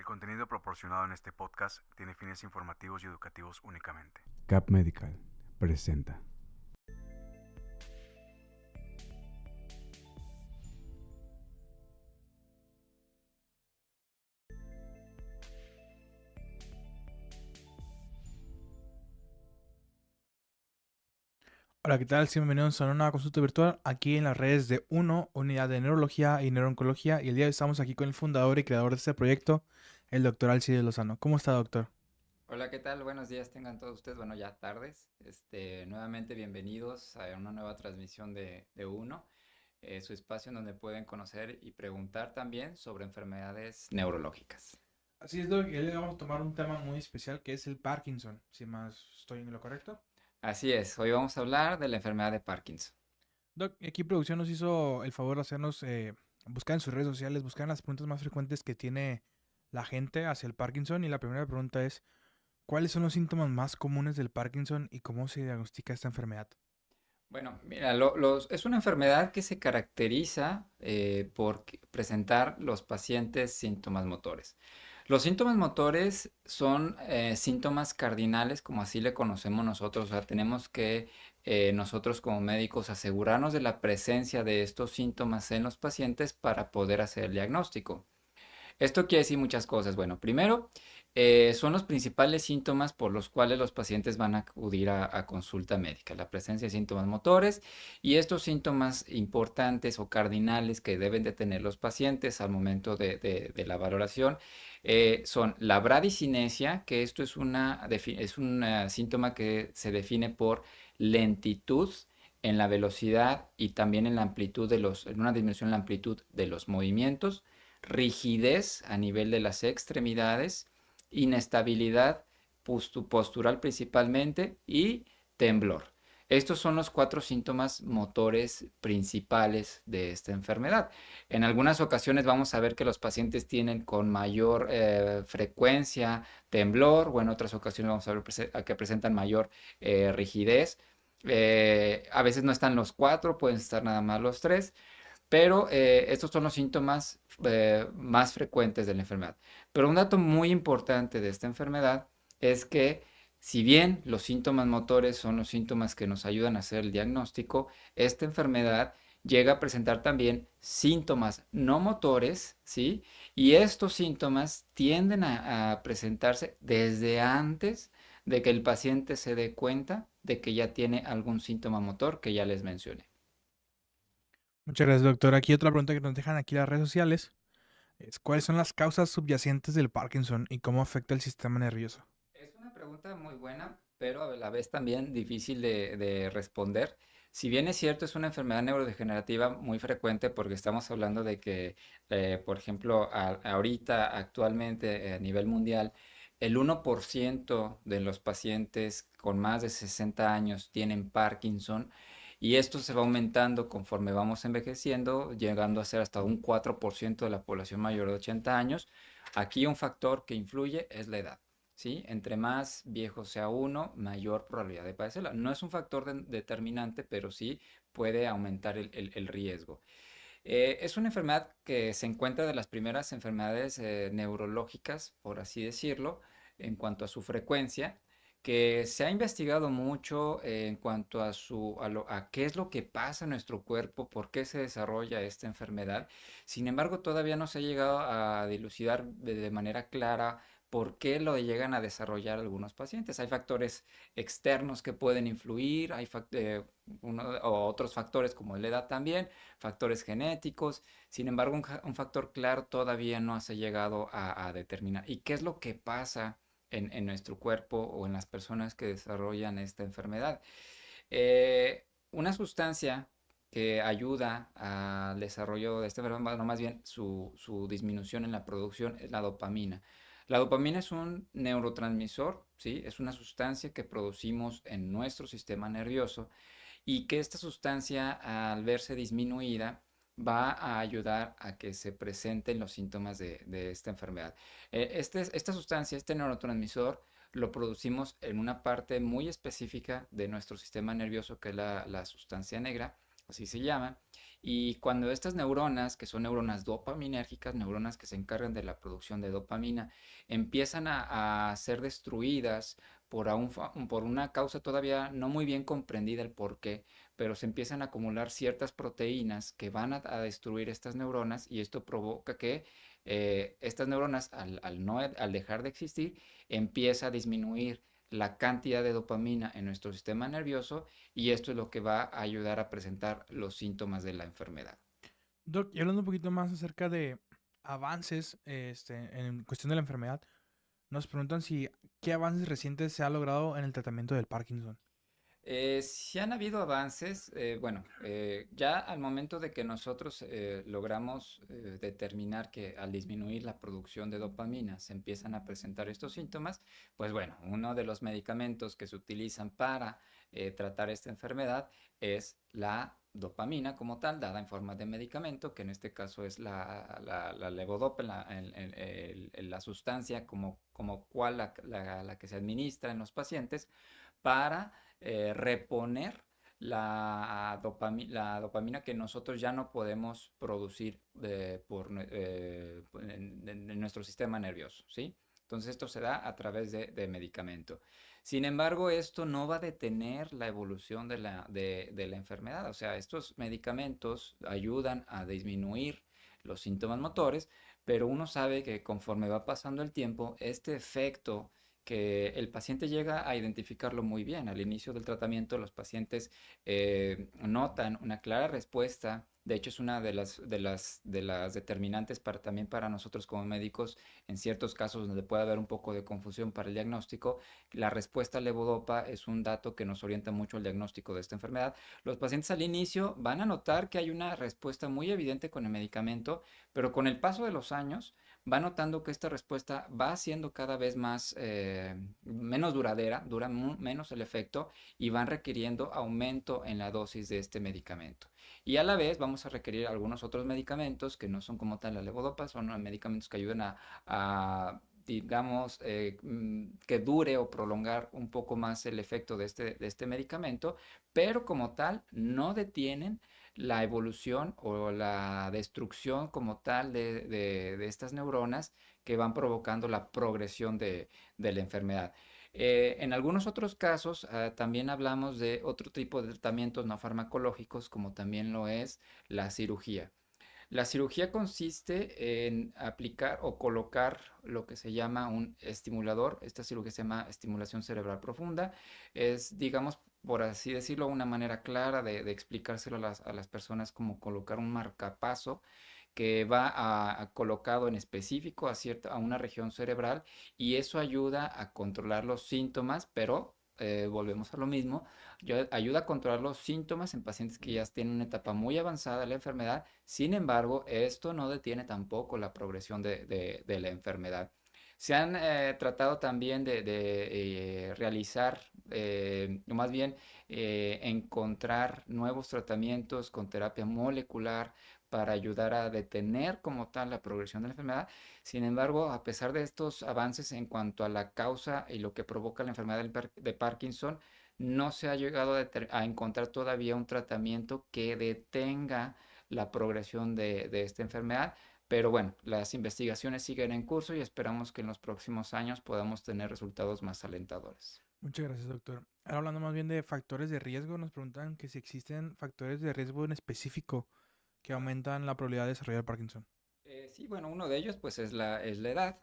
El contenido proporcionado en este podcast tiene fines informativos y educativos únicamente. Cap Medical presenta. Hola, ¿qué tal? Sí, bienvenidos a una nueva consulta virtual aquí en las redes de UNO, Unidad de Neurología y Neurooncología. Y el día de hoy estamos aquí con el fundador y creador de este proyecto, el doctor Alcides Lozano. ¿Cómo está, doctor? Hola, ¿qué tal? Buenos días tengan todos ustedes. Bueno, ya tardes. Nuevamente bienvenidos a una nueva transmisión de UNO, su espacio en donde pueden conocer y preguntar también sobre enfermedades neurológicas. Así es, Doc. Y hoy vamos a tomar un tema muy especial que es el Parkinson, si más estoy en lo correcto. Así es, hoy vamos a hablar de la enfermedad de Parkinson. Doc, aquí producción nos hizo el favor de hacernos buscar en sus redes sociales, buscar las preguntas más frecuentes que tiene la gente hacia el Parkinson. Y la primera pregunta es, ¿cuáles son los síntomas más comunes del Parkinson y cómo se diagnostica esta enfermedad? Bueno, mira, es una enfermedad que se caracteriza por presentar los pacientes síntomas motores. Los síntomas motores son síntomas cardinales, como así le conocemos nosotros. O sea, tenemos que nosotros como médicos asegurarnos de la presencia de estos síntomas en los pacientes para poder hacer el diagnóstico. Esto quiere decir muchas cosas. Bueno, primero, son los principales síntomas por los cuales los pacientes van a acudir a consulta médica, la presencia de síntomas motores y estos síntomas importantes o cardinales que deben de tener los pacientes al momento de la valoración son la bradicinesia, que esto es es un síntoma que se define por lentitud en la velocidad y también en la amplitud en una disminución en la amplitud de los movimientos, rigidez a nivel de las extremidades, inestabilidad postural principalmente y temblor. Estos son los 4 síntomas motores principales de esta enfermedad. En algunas ocasiones vamos a ver que los pacientes tienen con mayor frecuencia temblor, o en otras ocasiones vamos a ver que presentan mayor rigidez. A veces no están los 4, pueden estar nada más los 3. Pero estos son los síntomas más frecuentes de la enfermedad. Pero un dato muy importante de esta enfermedad es que si bien los síntomas motores son los síntomas que nos ayudan a hacer el diagnóstico, esta enfermedad llega a presentar también síntomas no motores, ¿sí? Y estos síntomas tienden a presentarse desde antes de que el paciente se dé cuenta de que ya tiene algún síntoma motor que ya les mencioné. Muchas gracias, doctor. Aquí otra pregunta que nos dejan aquí las redes sociales es ¿cuáles son las causas subyacentes del Parkinson y cómo afecta el sistema nervioso? Es una pregunta muy buena, pero a la vez también difícil de responder. Si bien es cierto, es una enfermedad neurodegenerativa muy frecuente porque estamos hablando de que, por ejemplo, ahorita, actualmente, a nivel mundial, el 1% de los pacientes con más de 60 años tienen Parkinson y esto se va aumentando conforme vamos envejeciendo, llegando a ser hasta un 4% de la población mayor de 80 años. Aquí un factor que influye es la edad. ¿Sí? Entre más viejo sea uno, mayor probabilidad de padecerla. No es un factor determinante, pero sí puede aumentar el riesgo. Es una enfermedad que se encuentra de las primeras enfermedades neurológicas, por así decirlo, en cuanto a su frecuencia, que se ha investigado mucho en cuanto a qué es lo que pasa en nuestro cuerpo, por qué se desarrolla esta enfermedad. Sin embargo, todavía no se ha llegado a dilucidar de manera clara por qué lo llegan a desarrollar algunos pacientes. Hay factores externos que pueden influir, o otros factores como la edad también, factores genéticos. Sin embargo, un factor claro todavía no se ha llegado a determinar. ¿Y qué es lo que pasa en nuestro cuerpo o en las personas que desarrollan esta enfermedad? Una sustancia que ayuda al desarrollo de esta enfermedad, bueno, más bien su disminución en la producción, es la dopamina. La dopamina es un neurotransmisor, ¿sí? Es una sustancia que producimos en nuestro sistema nervioso y que esta sustancia, al verse disminuida, va a ayudar a que se presenten los síntomas de esta enfermedad. Esta sustancia, este neurotransmisor, lo producimos en una parte muy específica de nuestro sistema nervioso, que es la sustancia negra, así se llaman. Y cuando estas neuronas, que son neuronas dopaminérgicas, neuronas que se encargan de la producción de dopamina, empiezan a ser destruidas por una causa todavía no muy bien comprendida el por qué, pero se empiezan a acumular ciertas proteínas que van a destruir estas neuronas y esto provoca que estas neuronas, al dejar de existir, empieza a disminuir la cantidad de dopamina en nuestro sistema nervioso y esto es lo que va a ayudar a presentar los síntomas de la enfermedad. Doc, y hablando un poquito más acerca de avances en cuestión de la enfermedad, nos preguntan si qué avances recientes se ha logrado en el tratamiento del Parkinson. Sí han habido avances, bueno, ya al momento de que nosotros logramos determinar que al disminuir la producción de dopamina se empiezan a presentar estos síntomas, pues bueno, uno de los medicamentos que se utilizan para tratar esta enfermedad es la dopamina como tal, dada en forma de medicamento, que en este caso es la levodopa, la sustancia como cual la que se administra en los pacientes para reponer la dopamina que nosotros ya no podemos producir en nuestro sistema nervioso, ¿sí? Entonces esto se da a través de medicamento. Sin embargo, esto no va a detener la evolución de la enfermedad. O sea, estos medicamentos ayudan a disminuir los síntomas motores, pero uno sabe que conforme va pasando el tiempo, este efecto que el paciente llega a identificarlo muy bien. Al inicio del tratamiento, los pacientes notan una clara respuesta. De hecho, es una de las determinantes también para nosotros como médicos, en ciertos casos donde puede haber un poco de confusión para el diagnóstico. La respuesta a levodopa es un dato que nos orienta mucho al diagnóstico de esta enfermedad. Los pacientes al inicio van a notar que hay una respuesta muy evidente con el medicamento, pero con el paso de los años, va notando que esta respuesta va siendo cada vez menos duradera, dura menos el efecto y van requiriendo aumento en la dosis de este medicamento. Y a la vez vamos a requerir algunos otros medicamentos que no son como tal la levodopa, son medicamentos que ayudan digamos, que dure o prolongar un poco más el efecto de este medicamento, pero como tal no detienen la evolución o la destrucción como tal de estas neuronas que van provocando la progresión de la enfermedad. En algunos otros casos, también hablamos de otro tipo de tratamientos no farmacológicos, como también lo es la cirugía. La cirugía consiste en aplicar o colocar lo que se llama un estimulador. Esta cirugía se llama estimulación cerebral profunda. Es, digamos, por así decirlo, una manera clara de explicárselo a las personas como colocar un marcapaso que va colocado en específico a una región cerebral y eso ayuda a controlar los síntomas, pero volvemos a lo mismo, ayuda a controlar los síntomas en pacientes que ya tienen una etapa muy avanzada de la enfermedad. Sin embargo, esto no detiene tampoco la progresión de la enfermedad. Se han tratado también de realizar, o más bien encontrar nuevos tratamientos con terapia molecular para ayudar a detener como tal la progresión de la enfermedad. Sin embargo, a pesar de estos avances en cuanto a la causa y lo que provoca la enfermedad de Parkinson, no se ha llegado a encontrar todavía un tratamiento que detenga la progresión de esta enfermedad. Pero bueno, las investigaciones siguen en curso y esperamos que en los próximos años podamos tener resultados más alentadores. Muchas gracias, doctor. Ahora hablando más bien de factores de riesgo, nos preguntan que si existen factores de riesgo en específico que aumentan la probabilidad de desarrollar Parkinson. Sí, bueno, uno de ellos pues es la edad.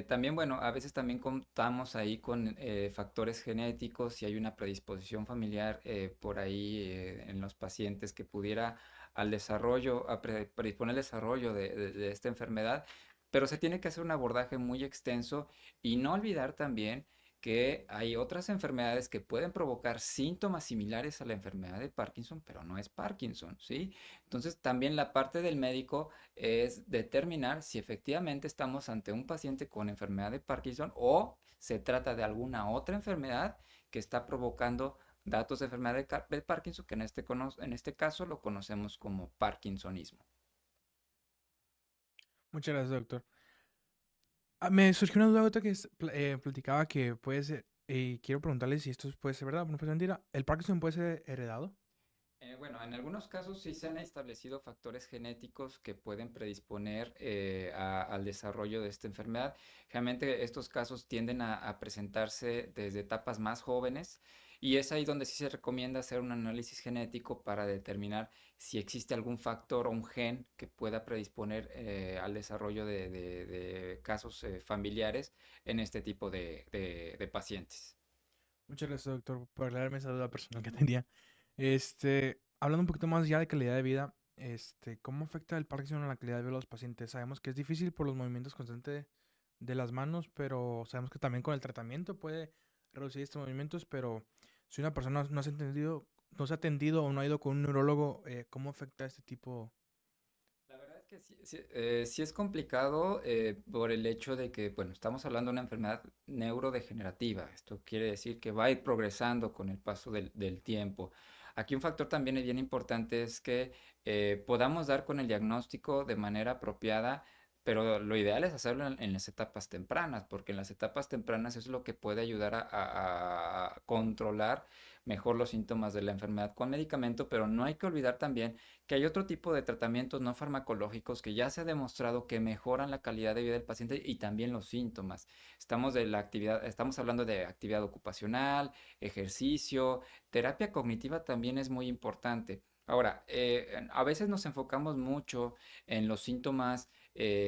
También, bueno, a veces también contamos ahí con factores genéticos y hay una predisposición familiar por ahí en los pacientes que pudiera al desarrollo, predisponer el desarrollo de esta enfermedad, pero se tiene que hacer un abordaje muy extenso y no olvidar también que hay otras enfermedades que pueden provocar síntomas similares a la enfermedad de Parkinson, pero no es Parkinson, ¿sí? Entonces, también la parte del médico es determinar si efectivamente estamos ante un paciente con enfermedad de Parkinson o se trata de alguna otra enfermedad que está provocando datos de enfermedad de Parkinson, que en este caso lo conocemos como Parkinsonismo. Muchas gracias, doctor. Me surgió una duda ahorita que platicaba que puede ser, y quiero preguntarle si esto puede ser verdad o no puede ser mentira. ¿El Parkinson puede ser heredado? Bueno, en algunos casos sí se han establecido factores genéticos que pueden predisponer al desarrollo de esta enfermedad. Generalmente estos casos tienden a presentarse desde etapas más jóvenes y es ahí donde sí se recomienda hacer un análisis genético para determinar si existe algún factor o un gen que pueda predisponer al desarrollo de casos familiares en este tipo de pacientes. Muchas gracias, doctor, por aclararme esa duda personal que tenía. Hablando un poquito más ya de calidad de vida, ¿cómo afecta el Parkinson a la calidad de vida de los pacientes? Sabemos que es difícil por los movimientos constantes de las manos, pero sabemos que también con el tratamiento puede reducir estos movimientos, pero si una persona no se ha atendido o no ha ido con un neurólogo, ¿cómo afecta este tipo? La verdad es que sí es complicado por el hecho de que, bueno, estamos hablando de una enfermedad neurodegenerativa. Esto quiere decir que va a ir progresando con el paso del tiempo. Aquí un factor también bien importante es que podamos dar con el diagnóstico de manera apropiada, pero lo ideal es hacerlo en las etapas tempranas, porque en las etapas tempranas es lo que puede ayudar a controlar mejor los síntomas de la enfermedad con medicamento, pero no hay que olvidar también que hay otro tipo de tratamientos no farmacológicos que ya se ha demostrado que mejoran la calidad de vida del paciente y también los síntomas. Estamos hablando de actividad ocupacional, ejercicio, terapia cognitiva también es muy importante. Ahora, a veces nos enfocamos mucho en los síntomas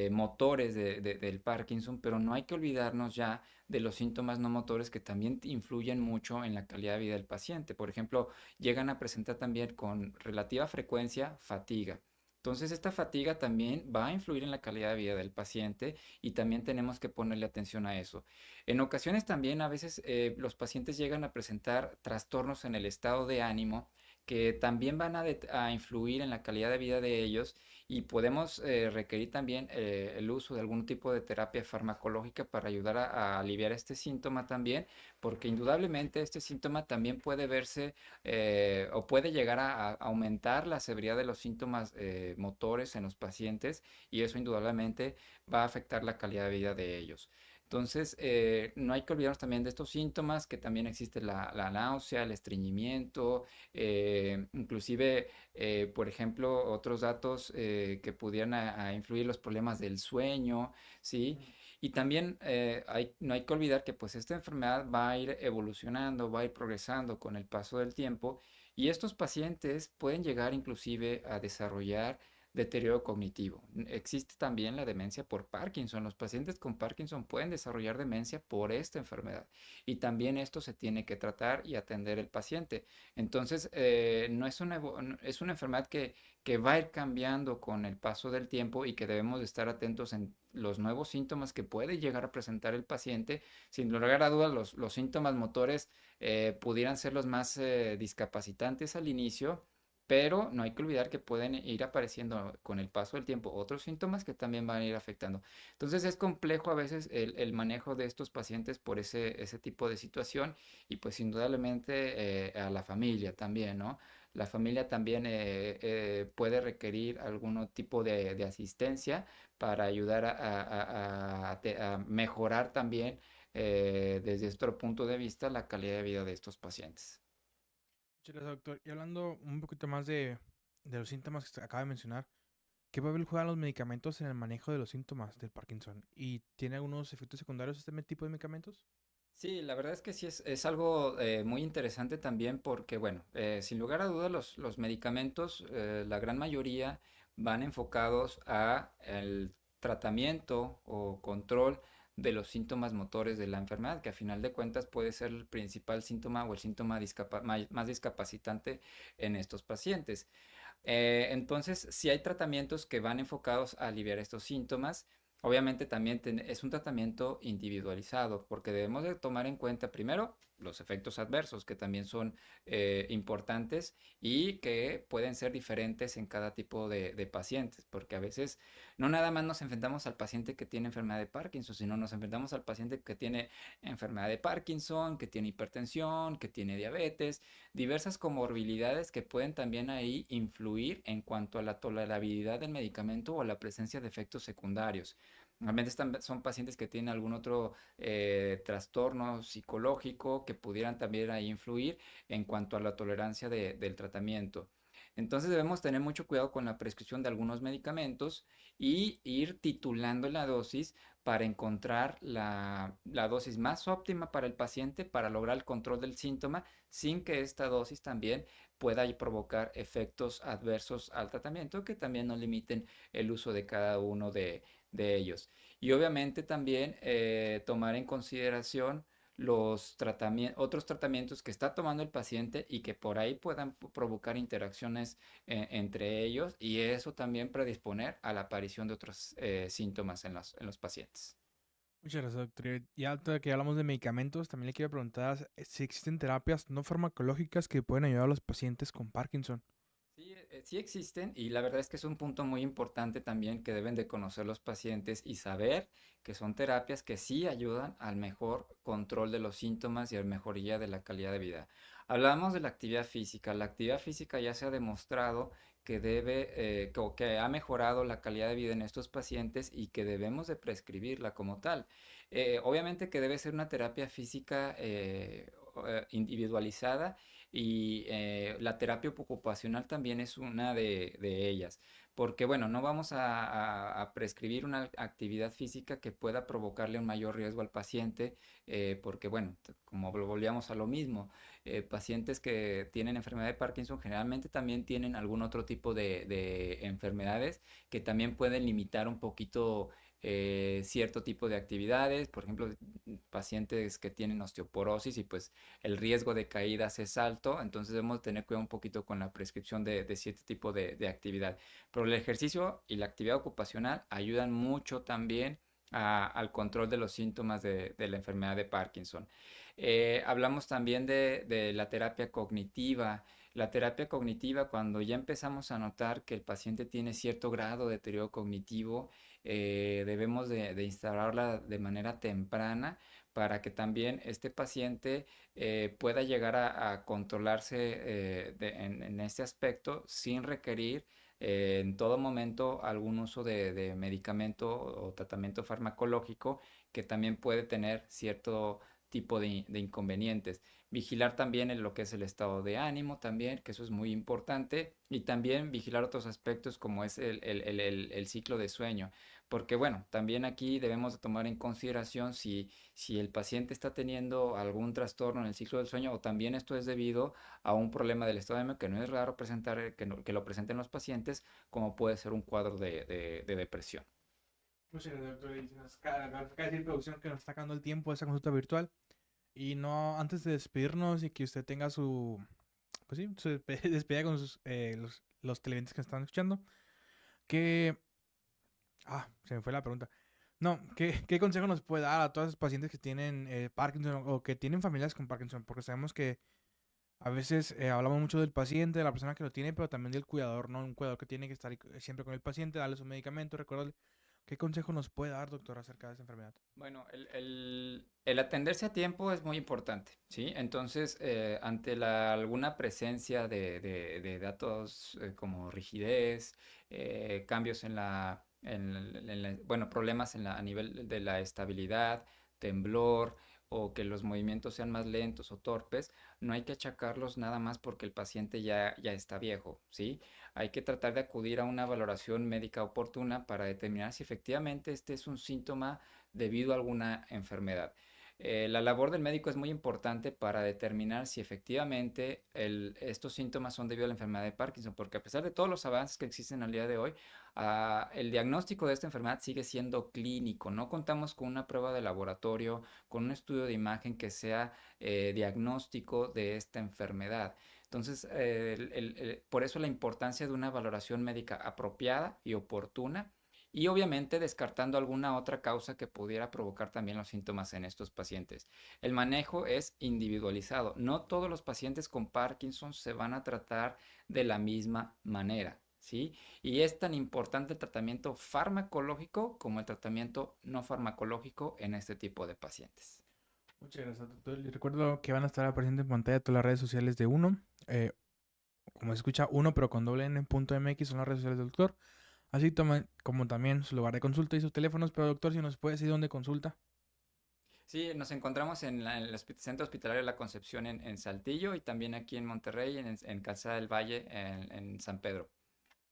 motores del Parkinson, pero no hay que olvidarnos ya de los síntomas no motores que también influyen mucho en la calidad de vida del paciente. Por ejemplo, llegan a presentar también con relativa frecuencia fatiga. Entonces, esta fatiga también va a influir en la calidad de vida del paciente y también tenemos que ponerle atención a eso. En ocasiones también a veces los pacientes llegan a presentar trastornos en el estado de ánimo que también van a influir en la calidad de vida de ellos y podemos requerir también el uso de algún tipo de terapia farmacológica para ayudar a aliviar este síntoma también, porque indudablemente este síntoma también puede verse o puede llegar a aumentar la severidad de los síntomas motores en los pacientes y eso indudablemente va a afectar la calidad de vida de ellos. Entonces, no hay que olvidarnos también de estos síntomas, que también existe la náusea, el estreñimiento, inclusive, por ejemplo, otros datos que pudieran a influir los problemas del sueño, ¿sí? Y también no hay que olvidar que pues esta enfermedad va a ir evolucionando, va a ir progresando con el paso del tiempo y estos pacientes pueden llegar inclusive a desarrollar deterioro cognitivo. Existe también la demencia por Parkinson. Los pacientes con Parkinson pueden desarrollar demencia por esta enfermedad y también esto se tiene que tratar y atender el paciente. Entonces, no es es una enfermedad que va a ir cambiando con el paso del tiempo y que debemos de estar atentos en los nuevos síntomas que puede llegar a presentar el paciente. Sin lugar a dudas, los síntomas motores pudieran ser los más discapacitantes al inicio, pero no hay que olvidar que pueden ir apareciendo con el paso del tiempo otros síntomas que también van a ir afectando. Entonces es complejo a veces el manejo de estos pacientes por ese tipo de situación y pues indudablemente a la familia también, ¿no? La familia también puede requerir algún tipo de asistencia para ayudar a mejorar también desde otro punto de vista la calidad de vida de estos pacientes. Muchas gracias, doctor. Y hablando un poquito más de los síntomas que usted acaba de mencionar, ¿qué papel juegan los medicamentos en el manejo de los síntomas del Parkinson? ¿Y tiene algunos efectos secundarios este tipo de medicamentos? Sí, la verdad es que sí es algo muy interesante también porque, bueno, sin lugar a dudas los medicamentos, la gran mayoría van enfocados a el tratamiento o control de los síntomas motores de la enfermedad, que a final de cuentas puede ser el principal síntoma o el síntoma más discapacitante en estos pacientes. Entonces, si hay tratamientos que van enfocados a aliviar estos síntomas, obviamente también es un tratamiento individualizado, porque debemos de tomar en cuenta primero los efectos adversos, que también son importantes y que pueden ser diferentes en cada tipo de pacientes, porque a veces no nada más nos enfrentamos al paciente que tiene enfermedad de Parkinson, sino nos enfrentamos al paciente que tiene enfermedad de Parkinson, que tiene hipertensión, que tiene diabetes, diversas comorbilidades que pueden también ahí influir en cuanto a la tolerabilidad del medicamento o la presencia de efectos secundarios. Normalmente son pacientes que tienen algún otro trastorno psicológico que pudieran también ahí influir en cuanto a la tolerancia del tratamiento. Entonces debemos tener mucho cuidado con la prescripción de algunos medicamentos y ir titulando la dosis para encontrar la dosis más óptima para el paciente para lograr el control del síntoma sin que esta dosis también pueda provocar efectos adversos al tratamiento que también nos limiten el uso de cada uno de ellos. Y obviamente también tomar en consideración otros tratamientos que está tomando el paciente y que por ahí puedan provocar interacciones entre ellos y eso también predisponer a la aparición de otros síntomas en los pacientes. Muchas gracias, doctor. Y ahorita que hablamos de medicamentos, también le quiero preguntar si existen terapias no farmacológicas que pueden ayudar a los pacientes con Parkinson. Sí, sí existen y la verdad es que es un punto muy importante también que deben de conocer los pacientes y saber que son terapias que sí ayudan al mejor control de los síntomas y a la mejoría de la calidad de vida. Hablamos de la actividad física. La actividad física ya se ha demostrado que que ha mejorado la calidad de vida en estos pacientes y que debemos de prescribirla como tal. Obviamente que debe ser una terapia física individualizada y la terapia ocupacional también es una de ellas, porque bueno, no vamos a prescribir una actividad física que pueda provocarle un mayor riesgo al paciente, porque bueno, como volvíamos a lo mismo, pacientes que tienen enfermedad de Parkinson generalmente también tienen algún otro tipo de enfermedades que también pueden limitar un poquito cierto tipo de actividades, por ejemplo, pacientes que tienen osteoporosis y pues el riesgo de caídas es alto, entonces debemos tener cuidado un poquito con la prescripción de cierto tipo de actividad. Pero el ejercicio y la actividad ocupacional ayudan mucho también al control de los síntomas de la enfermedad de Parkinson. Hablamos también de la terapia cognitiva. La terapia cognitiva, cuando ya empezamos a notar que el paciente tiene cierto grado de deterioro cognitivo, debemos de instalarla de manera temprana para que también este paciente pueda llegar a controlarse en este aspecto sin requerir en todo momento algún uso de medicamento o tratamiento farmacológico que también puede tener cierto tipo de inconvenientes. Vigilar también en lo que es el estado de ánimo también, que eso es muy importante, y también vigilar otros aspectos como es el ciclo de sueño, porque bueno, también aquí debemos de tomar en consideración si el paciente está teniendo algún trastorno en el ciclo del sueño o también esto es debido a un problema del estado de ánimo que no es raro presentar, que lo presenten los pacientes, como puede ser un cuadro de depresión. Muchas gracias, doctor. Y nos acaba de decir producción que nos está sacando el tiempo de esa consulta virtual. Y no, antes de despedirnos y que usted tenga pues sí, su despedida con los televidentes que están escuchando, que, se me fue la pregunta. No, ¿qué consejo nos puede dar a todos los pacientes que tienen Parkinson o que tienen familias con Parkinson? Porque sabemos que a veces hablamos mucho del paciente, de la persona que lo tiene, pero también del cuidador, ¿no? Un cuidador que tiene que estar siempre con el paciente, darle su medicamento, recordarle. ¿Qué consejo nos puede dar, doctor, acerca de esta enfermedad? Bueno, el atenderse a tiempo es muy importante, ¿sí? Entonces, ante alguna presencia de datos como rigidez, cambios bueno, problemas a nivel de la estabilidad, temblor, o que los movimientos sean más lentos o torpes, no hay que achacarlos nada más porque el paciente ya está viejo, ¿sí? Hay que tratar de acudir a una valoración médica oportuna para determinar si efectivamente este es un síntoma debido a alguna enfermedad. La labor del médico es muy importante para determinar si efectivamente estos síntomas son debido a la enfermedad de Parkinson, porque a pesar de todos los avances que existen al día de hoy, el diagnóstico de esta enfermedad sigue siendo clínico. No contamos con una prueba de laboratorio, con un estudio de imagen que sea diagnóstico de esta enfermedad. Entonces, por eso la importancia de una valoración médica apropiada y oportuna y obviamente descartando alguna otra causa que pudiera provocar también los síntomas en estos pacientes. El manejo es individualizado. No todos los pacientes con Parkinson se van a tratar de la misma manera, ¿sí? Y es tan importante el tratamiento farmacológico como el tratamiento no farmacológico en este tipo de pacientes. Muchas gracias, doctor. Les recuerdo que van a estar apareciendo en pantalla todas las redes sociales de Uno. Como se escucha, Uno, pero con doble N.mx son las redes sociales del doctor. Así como también su lugar de consulta y sus teléfonos. Pero doctor, si nos puede decir dónde consulta. Sí, nos encontramos en el Centro Hospitalario de la Concepción en Saltillo y también aquí en Monterrey, en Calzada del Valle, en San Pedro.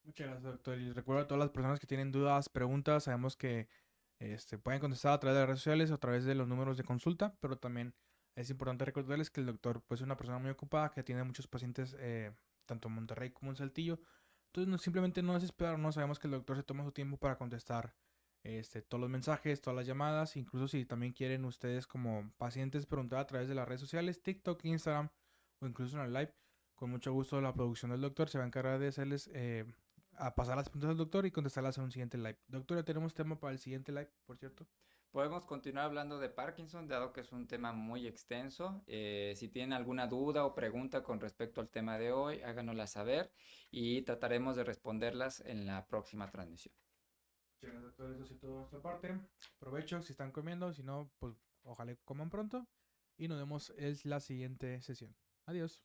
Muchas gracias, doctor. Y recuerdo a todas las personas que tienen dudas, preguntas, sabemos que pueden contestar a través de las redes sociales o a través de los números de consulta, pero también es importante recordarles que el doctor pues, es una persona muy ocupada que tiene muchos pacientes tanto en Monterrey como en Saltillo. Entonces simplemente no desesperarnos, sabemos que el doctor se toma su tiempo para contestar todos los mensajes, todas las llamadas, incluso si también quieren ustedes como pacientes preguntar a través de las redes sociales, TikTok, Instagram o incluso en el live. Con mucho gusto la producción del doctor se va a encargar de hacerles a pasar las preguntas al doctor y contestarlas en un siguiente live. Doctor, ya tenemos tema para el siguiente live, por cierto. Podemos continuar hablando de Parkinson, dado que es un tema muy extenso. Si tienen alguna duda o pregunta con respecto al tema de hoy, háganosla saber y trataremos de responderlas en la próxima transmisión. Muchas gracias, doctor. Eso es todo de nuestra parte. Provecho si están comiendo, si no, pues ojalá coman pronto. Y nos vemos en la siguiente sesión. Adiós.